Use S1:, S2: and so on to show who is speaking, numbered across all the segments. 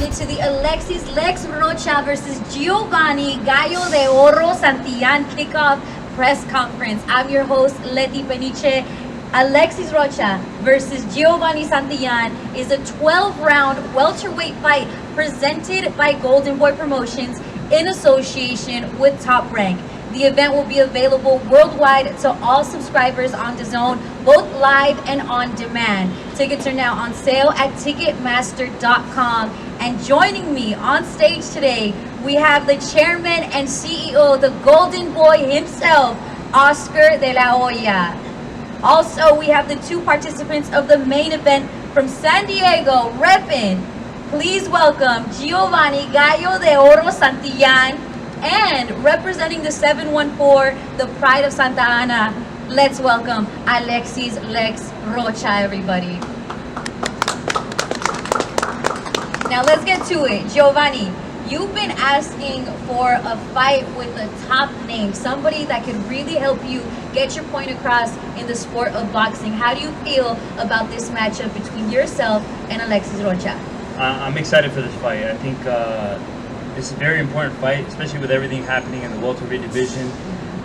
S1: tuned into the Alexis Lex Rocha versus Giovani Gallo de Oro Santillan kickoff press conference. I'm your host, Leti Peniche. Alexis Rocha versus Giovani Santillan is a 12-round welterweight fight presented by Golden Boy Promotions in association with Top Rank. The event will be available worldwide to all subscribers on DAZN, both live and on demand. Tickets are now on sale at Ticketmaster.com. And joining me on stage today, we have the chairman and CEO, the Golden Boy himself, Oscar de la Hoya. Also, we have the two participants of the main event from San Diego, reppin'. Please welcome Giovani Gallo de Oro Santillan, and representing the 714, the Pride of Santa Ana, let's welcome Alexis Lex Rocha, everybody. Now let's get to it. Giovani, you've been asking for a fight with a top name, somebody that could really help you get your point across in the sport of boxing. How do you feel about this matchup between yourself and Alexis Rocha?
S2: I'm excited for this fight. I think it's a very important fight, especially with everything happening in the welterweight division.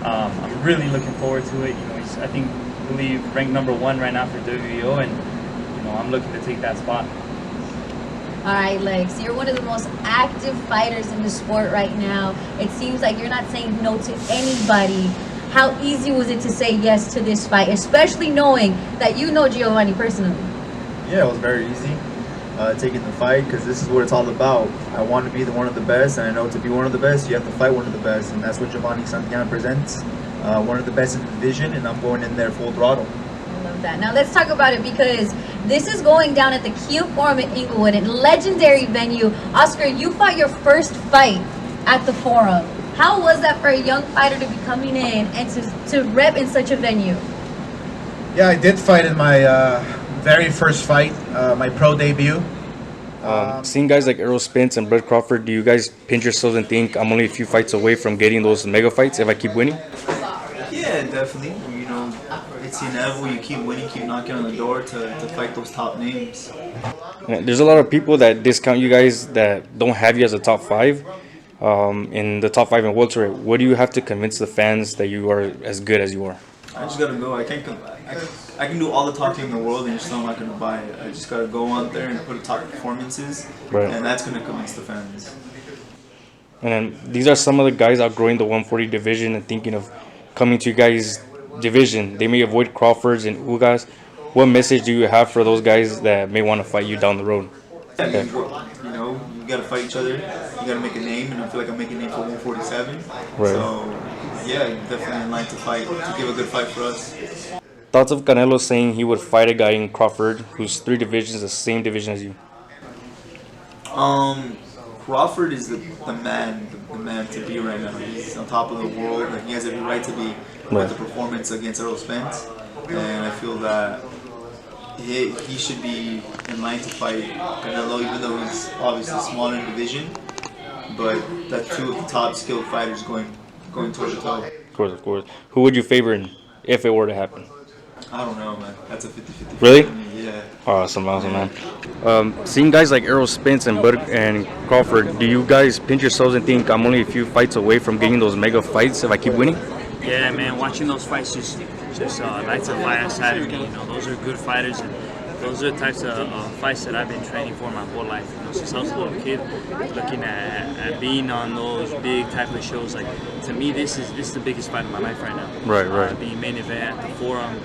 S2: I'm really looking forward to it. You know, he's, I believe ranked #1 right now for WBO, and you know, I'm looking to take that spot.
S1: All right, Lex, you're one of the most active fighters in the sport right now. It seems like you're not saying no to anybody. How easy was it to say yes to this fight, especially knowing that you know Giovani personally?
S3: Yeah, it was very easy. Taking the fight, because this is what it's all about. I want to be one of the best, and I know to be one of the best, you have to fight one of the best, and that's what Giovani Santillan presents. One of the best in the division, and I'm going in there full throttle.
S1: I love that. Now let's talk about it, because this is going down at the Kia Forum in Inglewood, a legendary venue. Oscar, you fought your first fight at the Forum. How was that for a young fighter to be coming in and to rep in such a venue?
S4: Yeah, I did fight in my very first fight, my pro debut.
S5: Seeing guys like Errol Spence and Bud Crawford, do you guys pinch yourselves and think I'm only a few fights away from getting those mega fights if I keep winning?
S3: Yeah, definitely. You know, it's inevitable. You keep winning, keep knocking on the door to fight those top names.
S5: There's a lot of people that discount you guys that don't have you as a top 5 in the top 5 in welterweight. What do you have to convince the fans that you are as good as you are?
S3: I just gotta go. I can do all the talking in the world, and you're still not gonna buy it. I just gotta go out there and put top performances,
S5: right,
S3: and that's gonna convince the fans.
S5: And then these are some of the guys outgrowing the 140 division and thinking of coming to you guys' division. They may avoid Crawfords and Ugas. What message do you have for those guys that may want to fight you down the road?
S3: Yeah, you know, you gotta fight each other. You gotta make a name, and I feel like I'm making a name for 147.
S5: Right.
S3: So, yeah, you're definitely in line to fight, to give a good fight for us.
S5: Thoughts of Canelo saying he would fight a guy in Crawford who's 3 divisions, the same division as you?
S3: Crawford is the man to be right now. He's on top of the world, and he has every right to be with the performance against Errol Spence. And I feel that he should be in line to fight Canelo, even though he's obviously smaller in division. But that's 2 of the top skilled fighters going toe to toe.
S5: Of course. Who would you favor if it were to happen?
S3: I don't know, man. That's a 50-50.
S5: Really?
S3: Yeah.
S5: Awesome, man. Seeing guys like Errol Spence and Bud and Crawford, do you guys pinch yourselves and think I'm only a few fights away from getting those mega fights if I keep winning?
S2: Yeah, man. Watching those fights just lights a fire inside of me. You know, those are good fighters, and those are the types of fights that I've been training for my whole life. You know, since I was a little kid, looking at being on those big type of shows. Like, to me, this is the biggest fight of my life right now.
S5: Right.
S2: Being main event at the Forum.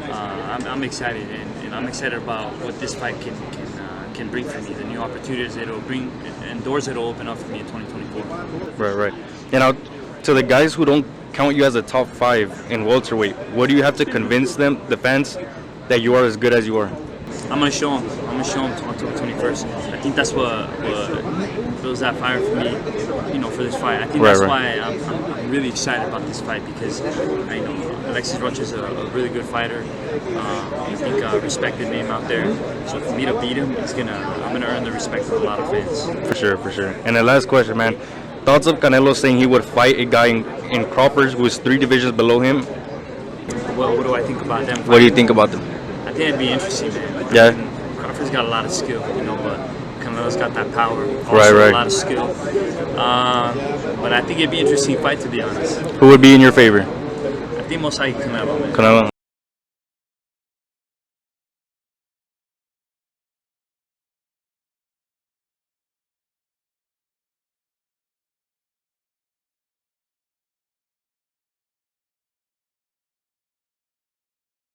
S2: I'm excited, and I'm excited about what this fight can bring for me, the new opportunities it'll bring, and doors it'll open up for me in 2024.
S5: Right. And now, to the guys who don't count you as a top 5 in welterweight, what do you have to convince them, the fans, that you are as good as you are?
S2: I'm gonna show them. On October 21st. I think that's what builds that fire for me, you know, for this fight. I think that's why I'm really excited about this fight, because I know Alexis Rocha is a really good fighter. I think a respected name out there. So for me to beat him, I'm gonna earn the respect of a lot of fans.
S5: For sure. And the last question, man. Thoughts of Canelo saying he would fight a guy in Crawford who is 3 divisions below him?
S2: Well, what do I think about them?
S5: What do you think about them?
S2: I think it'd be interesting, man.
S5: Yeah.
S2: Crawford's got a lot of skill, you know, but Canelo's got that power. Also
S5: Right.
S2: a lot of skill. But I think it'd be an interesting fight, to be honest.
S5: Who would be in your favor?
S2: I think most likely Canelo, man.
S5: Canelo.